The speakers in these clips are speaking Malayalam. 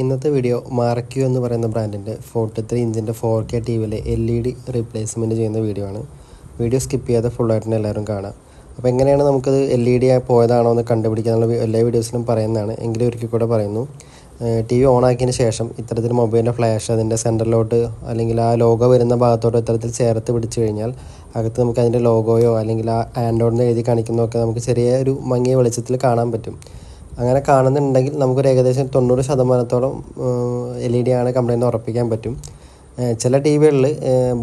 ഇന്നത്തെ വീഡിയോ മാർക്യൂ എന്ന് പറയുന്ന ബ്രാൻഡിൻ്റെ 43 ഇഞ്ചിൻ്റെ 4K ടി വിയിലെ LED റീപ്ലേസ്മെൻറ്റ് ചെയ്യുന്ന വീഡിയോ ആണ്. വീഡിയോ സ്കിപ്പ് ചെയ്യാതെ ഫുള്ളായിട്ട് എല്ലാവരും കാണാം. അപ്പോൾ എങ്ങനെയാണ് നമുക്കത് LED പോയതാണോ എന്ന് കണ്ടുപിടിക്കാനുള്ള എല്ലാ വീഡിയോസിലും പറയുന്നതാണ്. എങ്കിലും ഒരിക്കൽ കൂടെ പറയുന്നു, ടി വി ഓണാക്കിയതിന് ശേഷം ഇത്തരത്തിൽ മൊബൈലിൻ്റെ ഫ്ലാഷ് അതിൻ്റെ സെൻറ്ററിലോട്ട് അല്ലെങ്കിൽ ആ ലോഗോ വരുന്ന ഭാഗത്തോട്ട് ഇത്തരത്തിൽ ചേർത്ത് പിടിച്ചു കഴിഞ്ഞാൽ അകത്ത് നമുക്ക് അതിൻ്റെ ലോഗോയോ അല്ലെങ്കിൽ ആ ആൻഡ്രോയിഡിന് എഴുതി കാണിക്കുന്നതൊക്കെ നമുക്ക് ചെറിയ ഒരു മങ്ങിയ വെളിച്ചത്തിൽ കാണാൻ പറ്റും. അങ്ങനെ കാണുന്നുണ്ടെങ്കിൽ നമുക്കൊരു ഏകദേശം 90% LED ആണ് കംപ്ലൈൻറ്റ് ഉറപ്പിക്കാൻ പറ്റും. ചില ടി വികളിൽ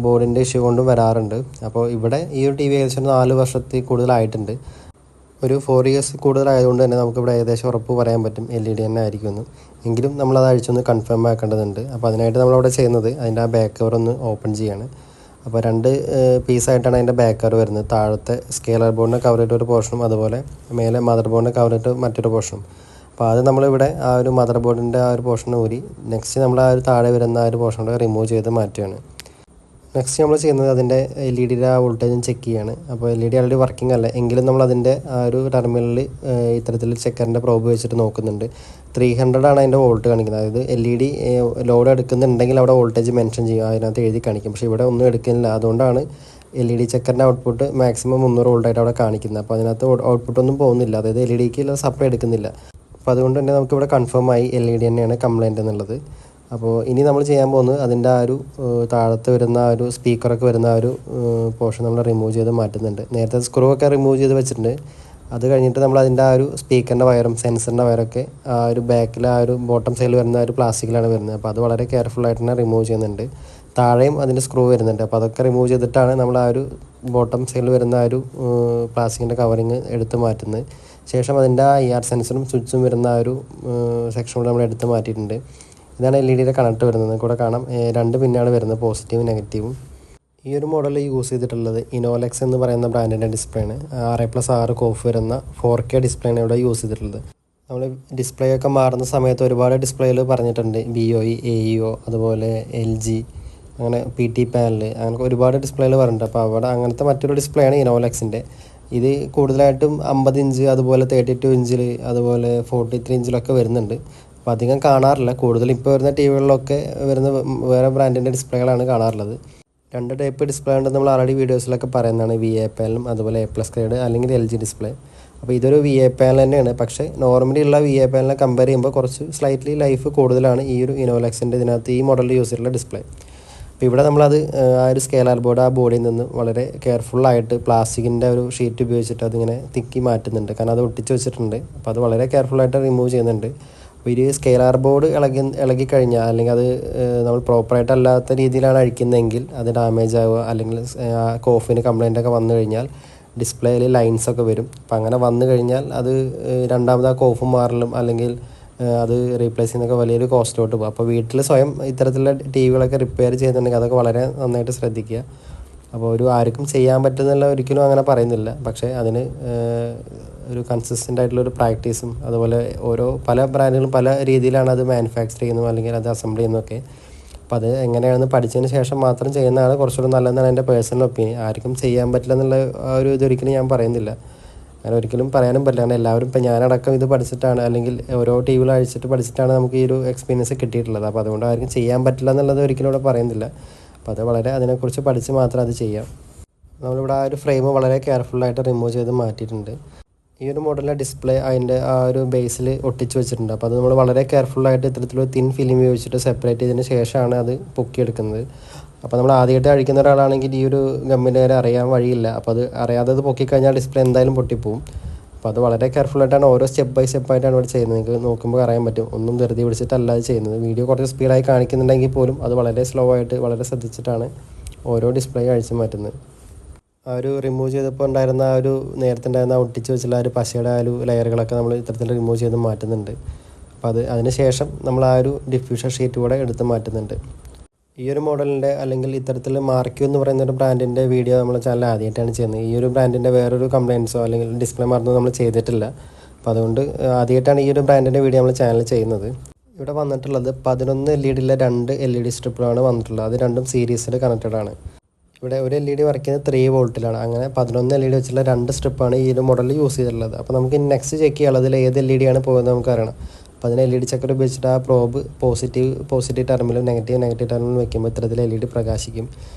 ബോർഡിൻ്റെ ഇഷ്യൂ കൊണ്ടും വരാറുണ്ട്. അപ്പോൾ ഇവിടെ ഈ ഒരു ടി വി ഏകദേശം 4 വർഷത്തിൽ കൂടുതലായിട്ടുണ്ട്. ഒരു 4 ഇയേഴ്സ് കൂടുതലായതുകൊണ്ട് തന്നെ നമുക്കിവിടെ ഏകദേശം ഉറപ്പ് പറയാൻ പറ്റും LED തന്നെ ആയിരിക്കുമെന്ന്. എങ്കിലും നമ്മളത് അഴിച്ചൊന്ന് കൺഫേം ആക്കേണ്ടതുണ്ട്. അപ്പോൾ അതിനായിട്ട് നമ്മളവിടെ ചെയ്യുന്നത് അതിൻ്റെ ആ ബാക്ക് കവർ ഒന്ന് ഓപ്പൺ ചെയ്യാണ്. അപ്പോൾ 2 പീസായിട്ടാണ് അതിൻ്റെ ബാക്ക് കവർ വരുന്നത്. താഴത്തെ സ്കെയിലർ ബോർഡിനെ കവർ ചെയ്തിട്ട് ഒരു പോർഷനും അതുപോലെ മേലെ മദർ ബോർഡിനെ കവർ ചെയ്തിട്ട് മറ്റൊരു പോർഷനും. അപ്പോൾ അത് നമ്മളിവിടെ ആ ഒരു മദർ ബോർഡിൻ്റെ ആ ഒരു പോർഷൻ ഊരി നെക്സ്റ്റ് നമ്മൾ ആ ഒരു താഴെ വരുന്ന ആ ഒരു പോർഷൻ കൂടെ റിമൂവ് ചെയ്ത് മാറ്റുകയാണ്. നെക്സ്റ്റ് നമ്മൾ ചെയ്യുന്നത് അതിൻ്റെ LED ആ വോൾട്ടേജും ചെക്ക് ചെയ്യാണ്. അപ്പോൾ LED ആൾറെഡി വർക്കിംഗ് അല്ല എങ്കിലും നമ്മൾ അതിൻ്റെ ആ ഒരു ടെർമിനലിൽ ഇത്തരത്തിൽ ചെക്കറിൻ്റെ പ്രോബ് വെച്ചിട്ട് നോക്കുന്നുണ്ട്. 300 ആണ് അതിൻ്റെ വോൾട്ട് കാണിക്കുന്നത്. അതായത് LED ലോഡ് എടുക്കുന്നുണ്ടെങ്കിൽ അവിടെ വോൾട്ടേജ് മെൻഷൻ ചെയ്യും, അതിനകത്ത് എഴുതി കാണിക്കും. പക്ഷേ ഇവിടെ ഒന്നും എടുക്കുന്നില്ല. അതുകൊണ്ടാണ് LED ചെക്കറിൻ്റെ ഔട്ട്പുട്ട് മാക്സിമം 300 വോൾട്ടായിട്ട് അവിടെ കാണിക്കുന്നത്. അപ്പോൾ അതിനകത്ത് ഔട്ട്പുട്ടൊന്നും പോകുന്നില്ല, അതായത് LEDക്ക് സപ്ലൈ എടുക്കുന്നില്ല. അപ്പോൾ അതുകൊണ്ട് തന്നെ നമുക്കിവിടെ കൺഫേം ആയി LED തന്നെയാണ് കംപ്ലൈൻറ്റ് എന്നുള്ളത്. അപ്പോൾ ഇനി നമ്മൾ ചെയ്യാൻ പോകുന്നത് അതിൻ്റെ ആ ഒരു താഴത്ത് വരുന്ന ആ ഒരു സ്പീക്കറൊക്കെ വരുന്ന ആ ഒരു പോർഷൻ നമ്മൾ റിമൂവ് ചെയ്ത് മാറ്റുന്നുണ്ട്. നേരത്തെ സ്ക്രൂ ഒക്കെ റിമൂവ് ചെയ്ത് വെച്ചിട്ടുണ്ട്. അത് കഴിഞ്ഞിട്ട് നമ്മൾ അതിൻ്റെ ആ ഒരു സ്പീക്കറിൻ്റെ വയറും സെൻസറിൻ്റെ വയറൊക്കെ ആ ഒരു ബാക്കിൽ ആ ഒരു ബോട്ടം സൈഡിൽ വരുന്ന ആ ഒരു പ്ലാസ്റ്റിക്കിലാണ് വരുന്നത്. അപ്പോൾ അത് വളരെ കെയർഫുള്ളായിട്ട് തന്നെ റിമൂവ് ചെയ്യുന്നുണ്ട്. താഴെയും അതിൻ്റെ സ്ക്രൂ വരുന്നുണ്ട്. അപ്പോൾ അതൊക്കെ റിമൂവ് ചെയ്തിട്ടാണ് നമ്മൾ ആ ഒരു ബോട്ടം സൈഡിൽ വരുന്ന ആ ഒരു പ്ലാസ്റ്റിക്കിൻ്റെ കവറിങ് എടുത്ത് മാറ്റുന്നത്. ശേഷം അതിൻ്റെ ആ IR സെൻസറും സ്വിച്ചും വരുന്ന ആ ഒരു സെക്ഷൻ കൂടെ നമ്മൾ എടുത്ത് മാറ്റിയിട്ടുണ്ട്. ഇതാണ് LED കണക്ട് വരുന്നത്. കൂടെ കാണാം 2 പിന്നാണ് വരുന്നത്, പോസിറ്റീവും നെഗറ്റീവും. ഈ ഒരു മോഡൽ യൂസ് ചെയ്തിട്ടുള്ളത് ഇനോലെക്സ് എന്ന് പറയുന്ന ബ്രാൻഡിൻ്റെ ഡിസ്പ്ലേ ആണ്. 6+6 കോഫ് വരുന്ന 4K ഡിസ്പ്ലേയാണ് ഇവിടെ യൂസ് ചെയ്തിട്ടുള്ളത്. നമ്മൾ ഡിസ്പ്ലേ ഒക്കെ മാറുന്ന സമയത്ത് ഒരുപാട് ഡിസ്പ്ലേയിൽ പറഞ്ഞിട്ടുണ്ട് BOE, AEO, അതുപോലെ LG, അങ്ങനെ PT പാനൽ, അങ്ങനെ ഒരുപാട് ഡിസ്പ്ലേയിൽ പറഞ്ഞിട്ടുണ്ട്. അപ്പോൾ അവിടെ അങ്ങനത്തെ മറ്റൊരു ഡിസ്പ്ലേ ആണ് ഇനോലെക്സിൻ്റെ. ഇത് കൂടുതലായിട്ടും 50 ഇഞ്ച് അതുപോലെ 32 ഇഞ്ചിൽ അതുപോലെ 43 ഇഞ്ചിലൊക്കെ വരുന്നുണ്ട്. അപ്പോൾ അധികം കാണാറില്ല. കൂടുതൽ ഇപ്പോൾ വരുന്ന ടി വികളിലൊക്കെ വരുന്ന വേറെ ബ്രാൻഡിൻ്റെ ഡിസ്പ്ലേകളാണ് കാണാറുള്ളത്. 2 ടൈപ്പ് ഡിസ്പ്ലേ ഉണ്ട്, നമ്മൾ ആൾറെഡി വീഡിയോസിലൊക്കെ പറയുന്നതാണ്. VA പാനലും അതുപോലെ A+ ഗ്രേഡ് അല്ലെങ്കിൽ LG ഡിസ്പ്ലേ. അപ്പോൾ ഇതൊരു VA പാനൽ തന്നെയാണ്. പക്ഷേ നോർമലി ഉള്ള VA പാനലിനെ കമ്പയർ ചെയ്യുമ്പോൾ കുറച്ച് സ്ലൈറ്റ്ലി ലൈഫ് കൂടുതലാണ് ഈ ഒരു ഇനോലെക്സിൻ്റെ ഇതിനകത്ത് ഈ മോഡലിൽ യൂസ് ചെയ്തിട്ടുള്ള ഡിസ്പ്ലേ. അപ്പോൾ ഇവിടെ നമ്മളത് ആ ഒരു സ്കെയിലർ ബോർഡ് ആ ബോഡിയിൽ നിന്ന് വളരെ കെയർഫുള്ളായിട്ട് പ്ലാസ്റ്റിക്കിൻ്റെ ഒരു ഷീറ്റ് ഉപയോഗിച്ചിട്ട് അതിങ്ങനെ തിക്കി മാറ്റുന്നുണ്ട്. കാരണം അത് ഒട്ടിച്ച് വെച്ചിട്ടുണ്ട്. അപ്പോൾ അത് വളരെ കെയർഫുള്ളായിട്ട് റിമൂവ് ചെയ്യുന്നുണ്ട്. അപ്പോൾ ഈ സ്കെയിലർ ബോർഡ് ഇളകിക്കഴിഞ്ഞാൽ അല്ലെങ്കിൽ അത് നമ്മൾ പ്രോപ്പറായിട്ടല്ലാത്ത രീതിയിലാണ് അഴിക്കുന്നതെങ്കിൽ അത് ഡാമേജ് ആവുക, അല്ലെങ്കിൽ ആ കോഫിന് കംപ്ലൈൻ്റ് ഒക്കെ വന്നു കഴിഞ്ഞാൽ ഡിസ്പ്ലേയിൽ ലൈൻസൊക്കെ വരും. അപ്പോൾ അങ്ങനെ വന്നു കഴിഞ്ഞാൽ അത് രണ്ടാമത് ആ കോഫ് മാറലും അല്ലെങ്കിൽ അത് റീപ്ലേസ് ചെയ്യുന്നതൊക്കെ വലിയൊരു കോസ്റ്റിലോട്ട് പോകും. അപ്പോൾ വീട്ടിൽ സ്വയം ഇത്തരത്തിലുള്ള ടി വികളൊക്കെ റിപ്പയർ ചെയ്യുന്നുണ്ടെങ്കിൽ അതൊക്കെ വളരെ നന്നായിട്ട് ശ്രദ്ധിക്കുക. അപ്പോൾ ആർക്കും ചെയ്യാൻ പറ്റുന്നില്ല ഒരിക്കലും അങ്ങനെ പറയുന്നില്ല. പക്ഷേ അതിന് ഒരു കൺസിസ്റ്റൻ്റ് ആയിട്ടുള്ളൊരു പ്രാക്ടീസും അതുപോലെ പല ബ്രാൻഡുകളും പല രീതിയിലാണ് അത് മാനുഫാക്ചർ ചെയ്യുന്നതും അല്ലെങ്കിൽ അത് അസംബിൾ ചെയ്യുന്നതൊക്കെ. അപ്പോൾ അത് എങ്ങനെയാണെന്ന് പഠിച്ചതിന് ശേഷം മാത്രം ചെയ്യുന്നതാണ് കുറച്ചുകൂടി നല്ലതെന്നാണ് എൻ്റെ പേഴ്സണൽ ഒപ്പീനിയൻ. ആർക്കും ചെയ്യാൻ പറ്റില്ല എന്നുള്ള ആ ഒരു ഇതൊരിക്കലും ഞാൻ പറയുന്നില്ല. അങ്ങനെ ഒരിക്കലും പറയാനും പറ്റില്ല. കാരണം എല്ലാവരും ഇപ്പോൾ ഞാനടക്കം ഇത് പഠിച്ചിട്ടാണ് അല്ലെങ്കിൽ ഓരോ ടി വികൾ അഴിച്ചിട്ട് പഠിച്ചിട്ടാണ് നമുക്ക് ഈ ഒരു എക്സ്പീരിയൻസ് കിട്ടിയിട്ടുള്ളത്. അപ്പോൾ അതുകൊണ്ട് ആർക്കും ചെയ്യാൻ പറ്റില്ല എന്നുള്ളത് ഒരിക്കലും ഇവിടെ പറയുന്നില്ല. അപ്പോൾ അത് വളരെ അതിനെക്കുറിച്ച് പഠിച്ച് മാത്രം അത് ചെയ്യാം. നമ്മളിവിടെ ആ ഒരു ഫ്രെയിം വളരെ കെയർഫുള്ളായിട്ട് റിമൂവ് ചെയ്ത് മാറ്റിയിട്ടുണ്ട്. ഈ ഒരു മോഡലിലെ ഡിസ്പ്ലേ അതിൻ്റെ ആ ഒരു ബേസിൽ ഒട്ടിച്ച് വെച്ചിട്ടുണ്ട്. അപ്പോൾ അത് നമ്മൾ വളരെ കെയർഫുള്ളായിട്ട് ഇത്തരത്തിലൊരു തിൻ ഫിലിം ഉപയോഗിച്ചിട്ട് സെപ്പറേറ്റ് ചെയ്തതിന് ശേഷമാണ് അത് പൊക്കിയെടുക്കുന്നത്. അപ്പോൾ നമ്മൾ ആദ്യമായിട്ട് അഴിക്കുന്ന ഒരാളാണെങ്കിൽ ഈ ഒരു ഗമ്മിൻ്റെ കാര്യം അറിയാൻ വഴിയില്ല. അപ്പോൾ അത് അറിയാതെ അത് പൊക്കിക്കഴിഞ്ഞാൽ ഡിസ്പ്ലേ എന്തായാലും പൊട്ടിപ്പോവും. അപ്പോൾ അത് വളരെ കെയർഫുള്ളായിട്ടാണ് ഓരോ സ്റ്റെപ്പ് ബൈ സ്റ്റെപ്പായിട്ടാണ് ഇവിടെ ചെയ്യുന്നത്. നിങ്ങൾക്ക് നോക്കുമ്പോൾ അറിയാൻ പറ്റും, ഒന്നും ധൃതി പിടിച്ചിട്ടല്ല അത് ചെയ്യുന്നത്. വീഡിയോ കുറച്ച് സ്പീഡായി കാണിക്കുന്നുണ്ടെങ്കിൽ പോലും അത് വളരെ സ്ലോ ആയിട്ട് വളരെ ശ്രദ്ധിച്ചിട്ടാണ് ഓരോ ഡിസ്പ്ലേ അഴിച്ച് മാറ്റുന്നത്. ആ ഒരു റിമൂവ് ചെയ്തപ്പോൾ ഉണ്ടായിരുന്ന ആ ഒരു നേരത്തെ ഉണ്ടായിരുന്ന ഒട്ടിച്ച് വെച്ചുള്ള ആ ഒരു പശയുടെ ആ ഒരു ലെയറുകളൊക്കെ നമ്മൾ ഇത്തരത്തിൽ റിമൂവ് ചെയ്ത് മാറ്റുന്നുണ്ട്. അപ്പോൾ അതിന് ശേഷം നമ്മൾ ആ ഒരു ഡിഫ്യൂഷൻ ഷീറ്റ് കൂടെ എടുത്ത് മാറ്റുന്നുണ്ട്. ഈ ഒരു മോഡലിൻ്റെ അല്ലെങ്കിൽ ഇത്തരത്തിൽ മാർക്യൂ എന്ന് പറയുന്ന ഒരു ബ്രാൻഡിൻ്റെ വീഡിയോ നമ്മുടെ ചാനൽ ആദ്യമായിട്ടാണ് ചെയ്യുന്നത്. ഈ ഒരു ബ്രാൻഡിൻ്റെ വേറൊരു കംപ്ലയിൻസോ അല്ലെങ്കിൽ ഡിസ്പ്ലേ മാറുന്നോ നമ്മൾ ചെയ്തിട്ടില്ല. അപ്പോൾ അതുകൊണ്ട് ആദ്യമായിട്ടാണ് ഈ ഒരു ബ്രാൻഡിൻ്റെ വീഡിയോ നമ്മൾ ചാനൽ ചെയ്യുന്നത്. ഇവിടെ വന്നിട്ടുള്ളത് 11 LED 2 LED സ്ട്രിപ്പുകളാണ് വന്നിട്ടുള്ളത്. അത് രണ്ടും സീരീസിൽ കണക്റ്റഡ് ആണ്. ഇവിടെ ഒരു LED വർക്ക് ചെയ്യുന്നത് 3 വോൾട്ടിലാണ്. അങ്ങനെ 11 LED വെച്ചുള്ള 2 സ്ട്രിപ്പാണ് ഈ ഒരു മോഡലിൽ യൂസ് ചെയ്തിട്ടുള്ളത്. അപ്പോൾ നമുക്ക് നെക്സ്റ്റ് ചെക്ക് ചെയ്യാനുള്ളത് ഏത് LED ആണ് പോകുന്നത് നമുക്ക് അറിയണം. അപ്പോൾ അതിന് LED ചെക്കർ ഉപയോഗിച്ചിട്ട് ആ പ്രോബ് പോസിറ്റീവ് ടെർമിനലും നെഗറ്റീവ് ടെർമിനലും വെക്കുമ്പോൾ ഇത്തരത്തിൽ LED പ്രകാശിക്കും.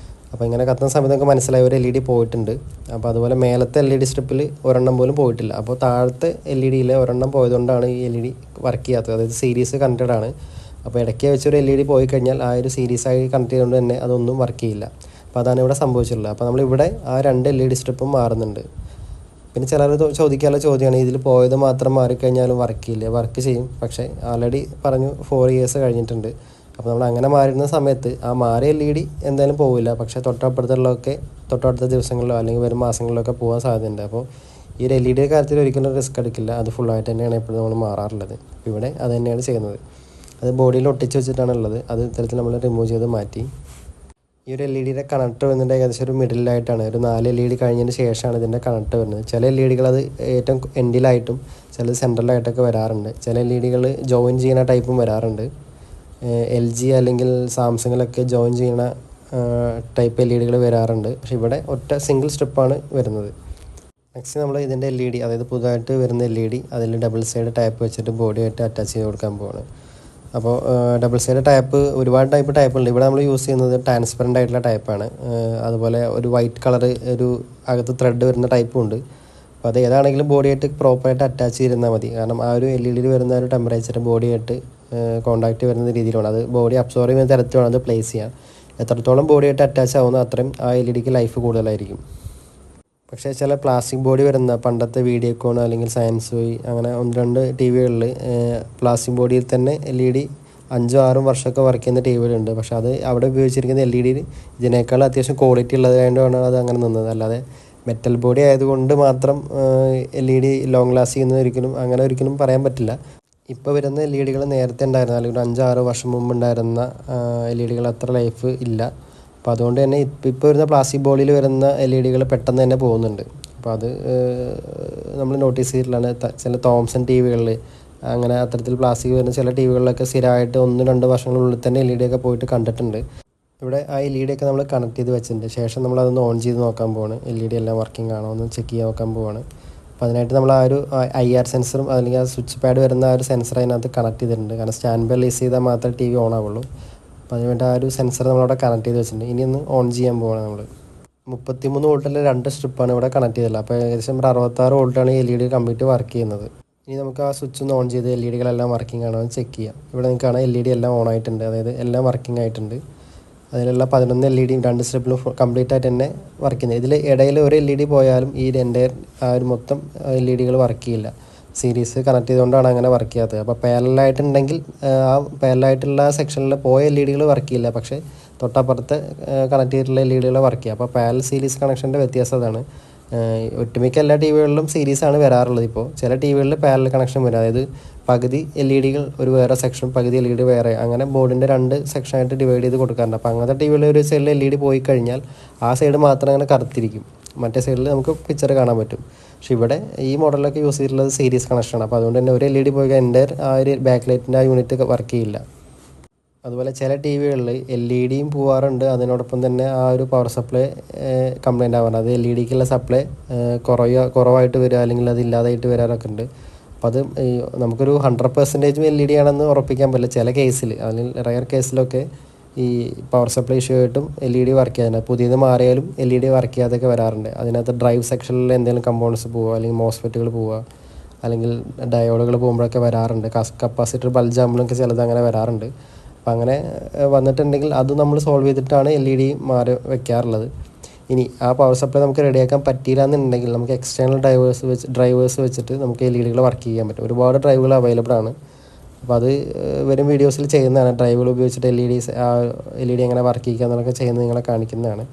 അപ്പോൾ ഇങ്ങനെ കത്തുന്ന സമയത്ത് നമുക്ക് മനസ്സിലായി ഒരു LED പോയിട്ടുണ്ട്. അപ്പോൾ അതുപോലെ മേലത്തെ LED സ്ട്രിപ്പിൽ ഒരെണ്ണം പോലും പോയിട്ടില്ല. അപ്പോൾ താഴത്തെ LEDയിൽ ഒരെണ്ണം പോയതുകൊണ്ടാണ് ഈ LED വർക്ക് ചെയ്യാത്തത്. അതായത് സീരീസ് കണക്റ്റഡ് ആണ്. അപ്പോൾ ഇടയ്ക്ക് വെച്ചൊരു LED പോയി കഴിഞ്ഞാൽ ആ ഒരു സീരീസായി കണക്ട് ചെയ്തുകൊണ്ട് തന്നെ അതൊന്നും വർക്ക് ചെയ്യില്ല. അപ്പോൾ അതാണ് ഇവിടെ സംഭവിച്ചിട്ടുള്ളത്. അപ്പോൾ നമ്മളിവിടെ ആ 2 LED സ്ട്രിപ്പും മാറുന്നുണ്ട്. പിന്നെ ചിലർ ചോദിക്കാനുള്ള ചോദ്യമാണ്, ഇതിൽ പോയത് മാത്രം മാറിക്കഴിഞ്ഞാലും വർക്ക് ചെയ്യില്ല. വർക്ക് ചെയ്യും, പക്ഷേ ആൾറെഡി പറഞ്ഞു 4 years കഴിഞ്ഞിട്ടുണ്ട്. അപ്പോൾ നമ്മൾ അങ്ങനെ മാറുന്ന സമയത്ത് ആ മാറിയ LED എന്തായാലും പോവില്ല. പക്ഷേ തൊട്ടടുത്ത ദിവസങ്ങളിലോ അല്ലെങ്കിൽ വരും മാസങ്ങളിലൊക്കെ പോകാൻ സാധ്യതയുണ്ട്. അപ്പോൾ ഈ ഒരു LED കാര്യത്തിൽ ഒരിക്കലും റിസ്ക് എടുക്കില്ല. അത് ഫുള്ളായിട്ട് തന്നെയാണ് എപ്പോഴും നമ്മൾ മാറാറുള്ളത്. അപ്പോൾ ഇവിടെ അത് തന്നെയാണ് ചെയ്യുന്നത്. അത് ബോഡിയിൽ ഒട്ടിച്ച് വെച്ചിട്ടാണ് ഉള്ളത്. അത് ഇത്തരത്തിൽ നമ്മൾ റിമൂവ് ചെയ്ത് മാറ്റി. ഈ ഒരു LED കണക്ടർ വരുന്നത് ഏകദേശം ഒരു മിഡിലായിട്ടാണ്. ഒരു 4 LED കഴിഞ്ഞതിന് ശേഷമാണ് ഇതിൻ്റെ കണക്ടർ വരുന്നത്. ചില LEDകൾ അത് ഏറ്റവും എൻഡിലായിട്ടും ചിലത് സെൻട്രലായിട്ടൊക്കെ വരാറുണ്ട്. ചില LEDകൾ ജോയിൻ ചെയ്യുന്ന ടൈപ്പും വരാറുണ്ട്. LG അല്ലെങ്കിൽ സാംസങ്ങിലൊക്കെ ജോയിൻ ചെയ്യുന്ന ടൈപ്പ് LEDകൾ വരാറുണ്ട്. പക്ഷേ ഇവിടെ ഒറ്റ സിംഗിൾ സ്ട്രിപ്പാണ് വരുന്നത്. നെക്സ്റ്റ് നമ്മൾ ഇതിൻ്റെ LED, അതായത് പുതുതായിട്ട് വരുന്ന LED അതിൽ ഡബിൾ സൈഡ് ടാപ്പ് വെച്ചിട്ട് ബോഡിയായിട്ട് അറ്റാച്ച് ചെയ്ത് കൊടുക്കാൻ പോവാണ്. അപ്പോൾ ഡബിൾ സൈഡ് ഒരുപാട് ടൈപ്പ് ഉണ്ട്. ഇവിടെ നമ്മൾ യൂസ് ചെയ്യുന്നത് ട്രാൻസ്പെറൻ്റ് ആയിട്ടുള്ള ടൈപ്പാണ്. അതുപോലെ ഒരു വൈറ്റ് കളർ ഒരു അകത്ത് ത്രെഡ് വരുന്ന ടൈപ്പും ഉണ്ട്. അപ്പോൾ അത് ഏതാണെങ്കിലും ബോഡിയായിട്ട് പ്രോപ്പറായിട്ട് അറ്റാച്ച് ചെയ്തിരുന്നാൽ മതി. കാരണം ആ ഒരു LED വരുന്ന ഒരു ടെമ്പറേച്ചർ ബോഡിയായിട്ട് കോണ്ടാക്റ്റ് വരുന്ന രീതിയിലാണ്. അത് ബോഡി അബ്സോർവ് ചെയ്യുന്ന തരത്തിലാണ് അത് പ്ലേസ് ചെയ്യാൻ. എത്രത്തോളം ബോഡിയായിട്ട് അറ്റാച്ച് ആവുന്ന അത്രയും ആ LEDക്ക് ലൈഫ് കൂടുതലായിരിക്കും. പക്ഷേ ചില പ്ലാസ്റ്റിക് ബോഡി വരുന്ന പണ്ടത്തെ വീഡിയോകോൺ അല്ലെങ്കിൽ സയൻസോയി അങ്ങനെ 1-2 TVകളിൽ പ്ലാസ്റ്റിക് ബോഡിയിൽ തന്നെ LED 5-6 വർഷമൊക്കെ വർക്ക് ചെയ്യുന്ന TVകളുണ്ട്. പക്ഷേ അത് അവിടെ ഉപയോഗിച്ചിരിക്കുന്ന LED ഇതിനേക്കാൾ അത്യാവശ്യം ക്വാളിറ്റി ഉള്ളതായതുകൊണ്ടാണ് അത് അങ്ങനെ നിന്നത്. അല്ലാതെ മെറ്റൽ ബോഡി ആയതുകൊണ്ട് മാത്രം LED ലോങ് ലാസ്റ്റ് ചെയ്യുന്ന ഒരിക്കലും പറയാൻ പറ്റില്ല. ഇപ്പോൾ വരുന്ന LEDകൾ നേരത്തെ ഉണ്ടായിരുന്ന അല്ലെങ്കിൽ 5-6 വർഷം മുമ്പ് ഉണ്ടായിരുന്ന LEDകൾ അത്ര ലൈഫ് ഇല്ല. അപ്പോൾ അതുകൊണ്ട് തന്നെ ഇപ്പോൾ വരുന്ന പ്ലാസ്റ്റിക് ബോഡിയിൽ വരുന്ന LEDകൾ പെട്ടെന്ന് തന്നെ പോകുന്നുണ്ട്. അപ്പോൾ അത് നമ്മൾ നോട്ടീസ് ചെയ്തിട്ടുള്ളതാണ്. ചില തോംസൺ TVകളിൽ അങ്ങനെ അത്തരത്തിൽ പ്ലാസ്റ്റിക് വരുന്ന ചില TVകളിലൊക്കെ സ്ഥിരമായിട്ട് 1-2 വർഷങ്ങളുള്ളിൽ തന്നെ LED ഒക്കെ പോയിട്ട് കണ്ടിട്ടുണ്ട്. ഇവിടെ ആ LED ഒക്കെ നമ്മൾ കണക്ട് ചെയ്ത് വെച്ചിട്ടുണ്ട്. ശേഷം നമ്മളതൊന്ന് ഓൺ ചെയ്ത് നോക്കാൻ പോവാണ്. LED എല്ലാം വർക്കിംഗ് ആണോ എന്ന് ചെക്ക് ചെയ്ത് നോക്കാൻ പോവാണ്. അപ്പോൾ അതിനായിട്ട് നമ്മൾ ആ ഒരു IR സെൻസറും അല്ലെങ്കിൽ ആ സ്വിച്ച് പാഡ് വരുന്ന ആ ഒരു സെൻസർ അതിനകത്ത് കണക്ട് ചെയ്തിട്ടുണ്ട്. കാരണം സ്റ്റാൻഡ് ബൈ റിലീസ് ചെയ്താൽ മാത്രമേ TV ഓൺ ആവുള്ളൂ. അപ്പോൾ അതിനുവേണ്ടി ആ ഒരു സെൻസർ നമ്മളവിടെ കണക്ട് ചെയ്ത് വെച്ചിട്ടുണ്ട്. ഇനി ഒന്ന് ഓൺ ചെയ്യാൻ പോവാണ് നമ്മൾ. 33 വോൾട്ടിലെ 2 സ്ട്രിപ്പാണ് ഇവിടെ കണക്ട് ചെയ്തിട്ടുള്ളത്. അപ്പോൾ ഏകദേശം 66 വോൾട്ടാണ് ഈ LED കംപ്ലീറ്റ് വർക്ക് ചെയ്യുന്നത്. ഇനി നമുക്ക് ആ സ്വിച്ച് ഒന്ന് ഓൺ ചെയ്ത് LEDകളെല്ലാം വർക്കിംഗ് ആണോ എന്ന് ചെക്ക് ചെയ്യാം. ഇവിടെ നിങ്ങൾക്ക് കാണാം LED എല്ലാം ഓൺ ആയിട്ടുണ്ട്, അതായത് എല്ലാം വർക്കിംഗ് ആയിട്ടുണ്ട്. അതിലുള്ള 11 LED 2 സ്ട്രിപ്പിലും കംപ്ലീറ്റ് ആയിട്ട് തന്നെ വർക്ക് ചെയ്യുന്നത്. ഇതിൽ ഇടയിൽ ഒരു LED പോയാലും ഈ ആ ഒരു മൊത്തം LEDകൾ വർക്ക് ചെയ്യില്ല. സീരീസ് കണക്ട് ചെയ്തുകൊണ്ടാണ് അങ്ങനെ വർക്ക് ചെയ്യാത്തത്. അപ്പോൾ പാരലായിട്ടുണ്ടെങ്കിൽ ആ പാരലായിട്ടുള്ള സെക്ഷനിൽ പോയ LEDകൾ വർക്ക് ചെയ്യില്ല. പക്ഷേ തൊട്ടപ്പുറത്ത് കണക്ട് ചെയ്തിട്ടുള്ള LEDകൾ വർക്ക് ചെയ്യുക. അപ്പോൾ പാരൽ സീരീസ് കണക്ഷൻ്റെ വ്യത്യാസം അതാണ്. ഒട്ടുമിക്ക എല്ലാ TVകളിലും സീരീസാണ് വരാറുള്ളത്. ഇപ്പോൾ ചില TVകളിൽ പാരൽ കണക്ഷൻ വരും. അതായത് പകുതി LEDകൾ ഒരു വേറെ സെക്ഷൻ, പകുതി LED വേറെ, അങ്ങനെ ബോർഡിൻ്റെ 2 സെക്ഷനായിട്ട് ഡിവൈഡ് ചെയ്ത് കൊടുക്കാറുണ്ട്. അപ്പോൾ അങ്ങനത്തെ TVകളിൽ ഒരു സൈഡിൽ LED പോയി കഴിഞ്ഞാൽ ആ സൈഡ് മാത്രം അങ്ങനെ കറുത്തിരിക്കും, മറ്റേ സൈഡിൽ നമുക്ക് പിക്ചർ കാണാൻ പറ്റും. പക്ഷേ ഇവിടെ ഈ മോഡലിലൊക്കെ യൂസ് ചെയ്തിട്ടുള്ളത് സീരീസ് കണക്ഷനാണ്. അപ്പോൾ അതുകൊണ്ട് തന്നെ ഒരു LED പോയി കഴിഞ്ഞാൽ ആ ഒരു ബാക്ക് ലൈറ്റിൻ്റെ ആ യൂണിറ്റ് വർക്ക് ചെയ്യില്ല. അതുപോലെ ചില TVകളിൽ LEDയും പോകാറുണ്ട്, അതിനോടൊപ്പം തന്നെ ആ ഒരു പവർ സപ്ലൈ കംപ്ലൈൻ്റ് ആവാറുണ്ട്. അത് LEDക്കുള്ള സപ്ലൈ കുറവായിട്ട് വരിക അല്ലെങ്കിൽ അത് ഇല്ലാതായിട്ട് വരാറൊക്കെ ഉണ്ട്. അപ്പോൾ അത് നമുക്കൊരു 100% LED ആണെന്ന് ഉറപ്പിക്കാൻ പറ്റില്ല. ചില കേസിൽ അല്ലെങ്കിൽ റയർ കേസിലൊക്കെ ഈ പവർ സപ്ലൈ ഇഷ്യൂ ആയിട്ടും LED വർക്ക് ചെയ്യാറുണ്ട്. പുതിയത് മാറിയാലും LED വർക്ക് ചെയ്യാതൊക്കെ വരാറുണ്ട്. അതിനകത്ത് ഡ്രൈവ് സെക്ഷനിൽ എന്തെങ്കിലും കമ്പോണൻസ് പോവുക, അല്ലെങ്കിൽ മോസ്ഫെറ്റുകൾ പോവുക, അല്ലെങ്കിൽ ഡയോഡുകൾ പോകുമ്പോഴൊക്കെ വരാറുണ്ട്. കപ്പാസിറ്റർ ബൾജാകുമ്പോഴൊക്കെ ചിലത് അങ്ങനെ വരാറുണ്ട്. അപ്പോൾ അങ്ങനെ വന്നിട്ടുണ്ടെങ്കിൽ അത് നമ്മൾ സോൾവ് ചെയ്തിട്ടാണ് LED മാറി വയ്ക്കാറുള്ളത്. ഇനി ആ പവർ സപ്ലൈ നമുക്ക് റെഡിയാക്കാൻ പറ്റിയില്ല എന്നുണ്ടെങ്കിൽ നമുക്ക് എക്സ്റ്റേണൽ ഡ്രൈവേഴ്സ് വെച്ചിട്ട് നമുക്ക് LEDകൾ വർക്ക് ചെയ്യാൻ പറ്റും. ഒരുപാട് ഡ്രൈവുകൾ അവൈലബിൾ ആണ്. അപ്പോൾ അത് വരും വീഡിയോസിൽ ചെയ്യുന്നതാണ്. ഡ്രൈവുകൾ ഉപയോഗിച്ചിട്ട് LED എങ്ങനെ വർക്ക് ചെയ്യുക എന്നൊക്കെ ചെയ്യുന്നത് നിങ്ങളെ കാണിക്കുന്നതാണ്.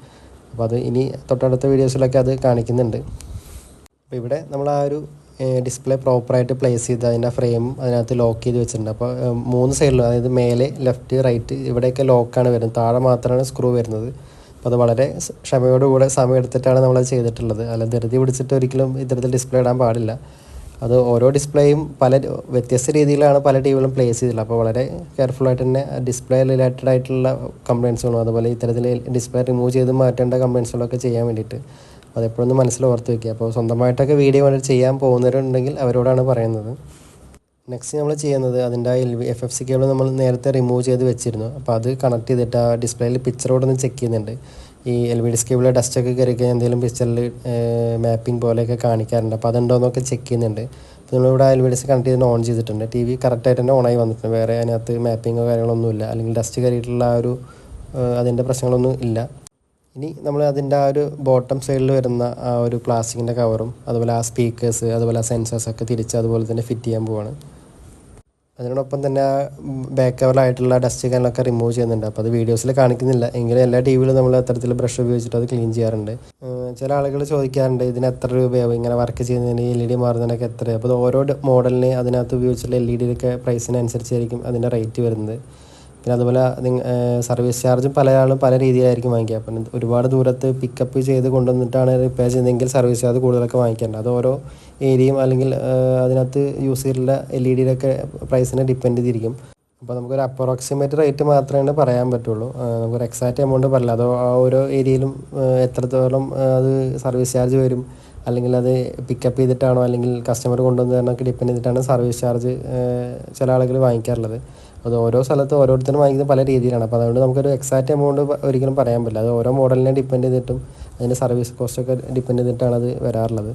അപ്പോൾ അത് ഇനി തൊട്ടടുത്ത വീഡിയോസിലൊക്കെ അത് കാണിക്കുന്നുണ്ട്. അപ്പോൾ ഇവിടെ നമ്മൾ ആ ഒരു ഡിസ്പ്ലേ പ്രോപ്പറായിട്ട് പ്ലേസ് ചെയ്ത് അതിൻ്റെ ഫ്രെയിം അതിനകത്ത് ലോക്ക് ചെയ്ത് വെച്ചിട്ടുണ്ട്. അപ്പോൾ 3 സൈഡിലും, അതായത് മേലെ, ലെഫ്റ്റ്, റൈറ്റ് ഇവിടെയൊക്കെ ലോക്കാണ് വരുന്നത്. താഴെ മാത്രമാണ് സ്ക്രൂ വരുന്നത്. അപ്പോൾ അത് വളരെ ക്ഷമയോടുകൂടെ സമയം എടുത്തിട്ടാണ് നമ്മളത് ചെയ്തിട്ടുള്ളത്. അല്ല ധൃതി പിടിച്ചിട്ട് ഒരിക്കലും ഇത്തരത്തിൽ ഡിസ്പ്ലേ ഇടാൻ പാടില്ല. അത് ഓരോ ഡിസ്പ്ലേയും വ്യത്യസ്ത രീതിയിലാണ് പല TVകളും പ്ലേസ് ചെയ്തിട്ടുള്ളത്. അപ്പോൾ വളരെ കെയർഫുള്ളായിട്ട് തന്നെ ഡിസ്പ്ലേ റിലേറ്റഡ് ആയിട്ടുള്ള കംപ്ലയിൻസുകളും അതുപോലെ ഇത്തരത്തിൽ ഡിസ്പ്ലേ റിമൂവ് ചെയ്ത് മാറ്റേണ്ട കംപ്ലയിൻസുകളൊക്കെ ചെയ്യാൻ വേണ്ടിയിട്ട് അതെപ്പോഴൊന്ന് മനസ്സിൽ ഓർത്ത് വയ്ക്കുക. അപ്പോൾ സ്വന്തമായിട്ടൊക്കെ വീഡിയോ ചെയ്യാൻ പോകുന്നവരുണ്ടെങ്കിൽ അവരോടാണ് പറയുന്നത്. നെക്സ്റ്റ് നമ്മൾ ചെയ്യുന്നത് അതിൻ്റെ FFC കേബിൾ നമ്മൾ നേരത്തെ റിമൂവ് ചെയ്ത് വെച്ചിരുന്നു. അപ്പോൾ അത് കണക്ട് ചെയ്തിട്ട് ആ ഡിസ്പ്ലേയിൽ പിക്ചറോടൊന്ന് ചെക്ക് ചെയ്യുന്നുണ്ട്. ഈ LVDS കേബിളിലെ ഡസ്റ്റൊക്കെ കയറി കഴിഞ്ഞാൽ എന്തെങ്കിലും പിക്ചറിൽ മാപ്പിംഗ് പോലെയൊക്കെ കാണിക്കാറുണ്ട്. അപ്പോൾ അതുണ്ടോയെന്നൊക്കെ ചെക്ക് ചെയ്യുന്നുണ്ട്. അപ്പോൾ നമ്മളിവിടെ LVDS കണക്ട് ചെയ്ത് ഓൺ ചെയ്തിട്ടുണ്ട്. TV കറക്റ്റായിട്ട് തന്നെ ഓണായി വന്നിട്ടുണ്ട്. വേറെ അതിനകത്ത് മാപ്പിങ്ങോ കാര്യങ്ങളൊന്നുമില്ല, അല്ലെങ്കിൽ ഡസ്റ്റ് കയറിയിട്ടുള്ള ആ ഒരു അതിൻ്റെ പ്രശ്നങ്ങളൊന്നും ഇല്ല. ഇനി നമ്മൾ അതിൻ്റെ ആ ഒരു ബോട്ടം സൈഡിൽ വരുന്ന ആ ഒരു പ്ലാസ്റ്റിക്കിൻ്റെ കവറും അതുപോലെ ആ സ്പീക്കേഴ്സ് അതുപോലെ ആ സെൻസേഴ്സൊക്കെ തിരിച്ച് അതുപോലെ തന്നെ ഫിറ്റ് ചെയ്യാൻ പോവാണ്. അതിനോടൊപ്പം തന്നെ ആ ബാക്ക് കവറിലായിട്ടുള്ള ഡസ്റ്റ് കാര്യങ്ങളൊക്കെ റിമൂവ് ചെയ്യുന്നുണ്ട്. അപ്പോൾ അത് വീഡിയോസിൽ കാണിക്കുന്നില്ല, എങ്കിലും എല്ലാ TVയിലും നമ്മൾ അത്തരത്തിൽ ബ്രഷ് ഉപയോഗിച്ചിട്ട് അത് ക്ലീൻ ചെയ്യാറുണ്ട്. ചില ആളുകൾ ചോദിക്കാറുണ്ട് ഇതിന് എത്ര രൂപയാവും ഇങ്ങനെ വർക്ക് ചെയ്യുന്നതിന്, LED മാറുന്നതിനൊക്കെ എത്ര. അപ്പോൾ ഓരോ മോഡലിന് അതിനകത്ത് ഉപയോഗിച്ചിട്ടുള്ള LEDയിലൊക്കെ പ്രൈസിനനുസരിച്ചായിരിക്കും അതിൻ്റെ റേറ്റ് വരുന്നത്. പിന്നെ അതുപോലെ സർവീസ് ചാർജും പല ആളും പല രീതിയിലായിരിക്കും വാങ്ങിക്കുക. അപ്പം ഒരുപാട് ദൂരത്ത് പിക്കപ്പ് ചെയ്ത് കൊണ്ടുവന്നിട്ടാണ് റിപ്പയർ ചെയ്യുന്നതെങ്കിൽ സർവീസ് ചാർജ് കൂടുതലൊക്കെ വാങ്ങിക്കേണ്ട. അത് ഓരോ ഏരിയയും അല്ലെങ്കിൽ അതിനകത്ത് യൂസ് ചെയ്തിട്ടുള്ള LEDയിലൊക്കെ പ്രൈസിനെ ഡിപ്പെൻഡ് ചെയ്തിരിക്കും. അപ്പോൾ നമുക്കൊരു അപ്രോക്സിമേറ്റ് റേറ്റ് മാത്രമേ പറയാൻ പറ്റുള്ളൂ. നമുക്കൊരു എക്സാക്റ്റ് എമൗണ്ട് പറയില്ല. അതോ ആ ഓരോ ഏരിയയിലും എത്രത്തോളം അത് സർവീസ് ചാർജ് വരും, അല്ലെങ്കിൽ അത് പിക്കപ്പ് ചെയ്തിട്ടാണോ അല്ലെങ്കിൽ കസ്റ്റമർ കൊണ്ടുവന്നതിനൊക്കെ ഡിപ്പെൻഡ് ചെയ്തിട്ടാണ് സർവീസ് ചാർജ് ചില ആളുകൾ വാങ്ങിക്കാറുള്ളത്. അത് ഓരോ സ്ഥലത്തും ഓരോരുത്തരും വാങ്ങിക്കുന്നത് പല രീതിയിലാണ്. അപ്പോൾ അതുകൊണ്ട് നമുക്കൊരു എക്സാക്റ്റ് എമൗണ്ട് ഒരിക്കലും പറയാൻ പറ്റില്ല. അത് ഓരോ മോഡലിനെ ഡിപ്പെൻഡ് ചെയ്തിട്ടും അതിൻ്റെ സർവീസ് കോസ്റ്റൊക്കെ ഡിപ്പെൻഡ് ചെയ്തിട്ടാണ് അത് വരാറുള്ളത്.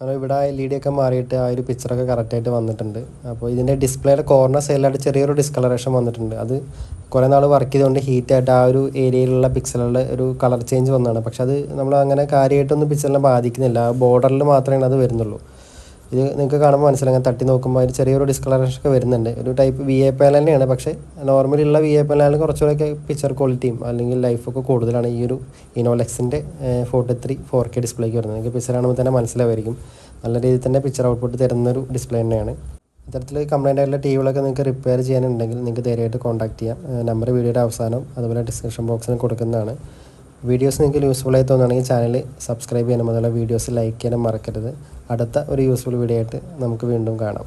അപ്പോൾ ഇവിടെ LED ഒക്കെ മാറിയിട്ട് ആ ഒരു പിക്ചറൊക്കെ കറക്റ്റായിട്ട് വന്നിട്ടുണ്ട്. അപ്പോൾ ഇതിൻ്റെ ഡിസ്പ്ലേയുടെ കോർണർ സൈഡിലായിട്ട് ചെറിയൊരു ഡിസ്കളറേഷൻ വന്നിട്ടുണ്ട്. അത് കുറേ നാൾ വർക്ക് ചെയ്തുകൊണ്ട് ഹീറ്റായിട്ട് ആ ഒരു ഏരിയയിലുള്ള പിക്സലുകളുടെ ഒരു കളർ ചേഞ്ച് വന്നതാണ്. പക്ഷെ അത് നമ്മൾ അങ്ങനെ കാര്യമായിട്ടൊന്നും പിക്ചറിനെ ബാധിക്കുന്നില്ല. ആ ബോർഡറിൽ മാത്രമേ അത് വരുന്നുള്ളൂ. ഇത് നിങ്ങൾക്ക് കാണുമ്പോൾ മനസ്സിലാക്കാം, തട്ടി നോക്കുമ്പോൾ അതിന് ചെറിയൊരു ഡിസ്കളറേഷൻ ഒക്കെ വരുന്നുണ്ട്. ഒരു ടൈപ്പ് VA പാനൽ തന്നെയാണ്. പക്ഷേ നോർമലി ഉള്ള VA പാനലിന് കുറച്ചുകൂടെയൊക്കെ പിക്ചർ ക്വാളിറ്റിയും അല്ലെങ്കിൽ ലൈഫൊക്കെ കൂടുതലാണ് ഈ ഒരു ഇനോലെക്സിൻ്റെ 43 4K ഡിസ്പ്ലേക്ക് വരുന്നത്. നിങ്ങൾക്ക് പിക്ചർ കാണുമ്പോൾ തന്നെ മനസ്സിലാവുമായിരിക്കും. നല്ല രീതിയിൽ തന്നെ പിക്ചർ ഔട്ട്പുട്ട് തരുന്നൊരു ഡിസ്പ്ലേ തന്നെയാണ്. ഇത്തരത്തിൽ കംപ്ലൈൻ്റ് ആയിട്ടുള്ള TVകളൊക്കെ നിങ്ങൾക്ക് റിപ്പയർ ചെയ്യാനുണ്ടെങ്കിൽ നിങ്ങൾക്ക് ധൈര്യമായിട്ട് കോൺടാക്ട് ചെയ്യാം. നമ്പർ വീഡിയോയുടെ അവസാനം അതുപോലെ ഡിസ്ക്രിപ്ഷൻ ബോക്സിൽ കൊടുക്കുന്നതാണ്. വീഡിയോസ് നിങ്ങൾക്ക് യൂസ്ഫുൾ ആയി തോന്നുകയാണെങ്കിൽ ചാനൽ സബ്സ്ക്രൈബ് ചെയ്യാനും അതുപോലെ വീഡിയോസ് ലൈക്ക് ചെയ്യാനും മറക്കരുത്. അടുത്ത ഒരു യൂസ്ഫുൾ വീഡിയോ ആയിട്ട് നമുക്ക് വീണ്ടും കാണാം.